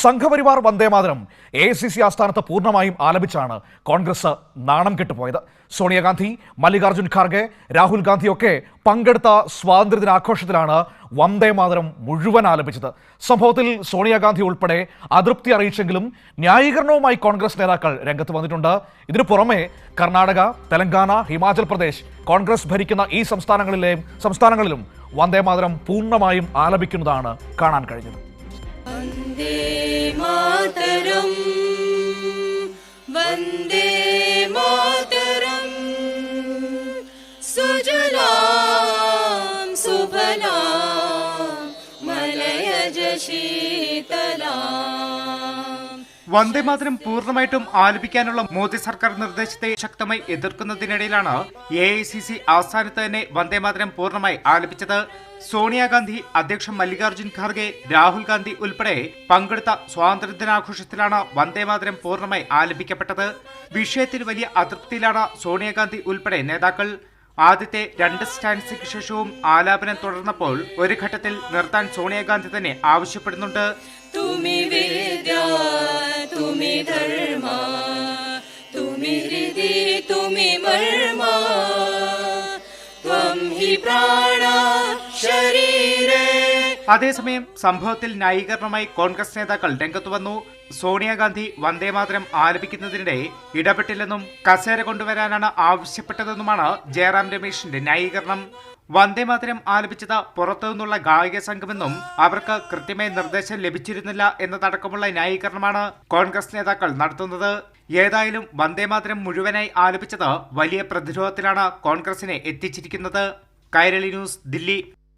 Sangh Parivar Vande Mataram AICC ആസ്ഥാനത്ത് പൂർണ്ണമായും ആലപിച്ചാണ് കോൺഗ്രസ് നാണം കെട്ടുപോയത്. സോണിയാഗാന്ധി, മല്ലികാർജ്ജുൻ ഖാർഗെ, രാഹുൽ ഗാന്ധിയൊക്കെ പങ്കെടുത്ത സ്വാതന്ത്ര്യദിനാഘോഷത്തിലാണ് വന്ദേമാതരം മുഴുവൻ ആലപിച്ചത്. സംഭവത്തിൽ സോണിയാഗാന്ധി ഉൾപ്പെടെ അതൃപ്തി അറിയിച്ചെങ്കിലും ന്യായീകരണവുമായി കോൺഗ്രസ് നേതാക്കൾ രംഗത്ത് വന്നിട്ടുണ്ട്. ഇതിനു പുറമെ കർണാടക, തെലങ്കാന, ഹിമാചൽ പ്രദേശ് കോൺഗ്രസ് ഭരിക്കുന്ന ഈ സംസ്ഥാനങ്ങളിലും വന്ദേമാതരം പൂർണ്ണമായും ആലപിക്കുന്നതാണ് കാണാൻ കഴിഞ്ഞത്. വന്ദേ മാതരം വന്ദേ മാതരം സുജലാം സുഫലാം മലയജ ശീതലാം. വന്ദേമാതരം പൂർണ്ണമായിട്ടും ആലപിക്കാനുള്ള മോദി സർക്കാർ നിർദ്ദേശത്തെ ശക്തമായി എതിർക്കുന്നതിനിടയിലാണ് AICC ആസ്ഥാനത്ത് തന്നെ വന്ദേമാതരം പൂർണ്ണമായി ആലപിച്ചത്. സോണിയാഗാന്ധി, അധ്യക്ഷൻ മല്ലികാർജ്ജുൻ ഖാർഗെ, രാഹുൽ ഗാന്ധി ഉൾപ്പെടെ പങ്കെടുത്ത സ്വാതന്ത്ര്യദിനാഘോഷത്തിലാണ് വന്ദേമാതരം പൂർണ്ണമായി ആലപിക്കപ്പെട്ടത്. വിഷയത്തിൽ വലിയ അതൃപ്തിയിലാണ് സോണിയാഗാന്ധി ഉൾപ്പെടെ നേതാക്കൾ. ആദ്യത്തെ 2 സ്റ്റാൻസിക്ക് ശേഷവും ആലാപനം തുടർന്നപ്പോൾ ഒരു ഘട്ടത്തിൽ നിർത്താൻ സോണിയാഗാന്ധി തന്നെ ആവശ്യപ്പെടുന്നുണ്ട്. തുമി വിദ്യ തുമി ധർമ്മ തുമി ഹൃദി തുമി മർമ്മ ത്വം ഹി പ്രാണ ശരീരേ. അതേസമയം സംഭവത്തിൽ ന്യായീകരണമായി കോൺഗ്രസ് നേതാക്കൾ രംഗത്തു വന്നു. സോണിയാഗാന്ധി വന്ദേമാതരം ആലപിക്കുന്നതിനിടെ ഇടപെട്ടില്ലെന്നും കസേര കൊണ്ടുവരാനാണ് ആവശ്യപ്പെട്ടതെന്നുമാണ് ജയറാം രമേശിന്റെ ന്യായീകരണം. വന്ദേമാതരം ആലപിച്ചത് പുറത്തുനിന്നുള്ള ഗായക സംഘമെന്നും അവർക്ക് കൃത്യമായ നിർദ്ദേശം ലഭിച്ചിരുന്നില്ല എന്നതടക്കമുള്ള ന്യായീകരണമാണ് കോൺഗ്രസ് നേതാക്കൾ നടത്തുന്നത്. ഏതായാലും വന്ദേമാതരം മുഴുവനായി ആലപിച്ചത് വലിയ പ്രതിരോധത്തിലാണ് കോൺഗ്രസിനെ എത്തിച്ചിരിക്കുന്നത്. കൈരളി ന്യൂസ്, ദില്ലി.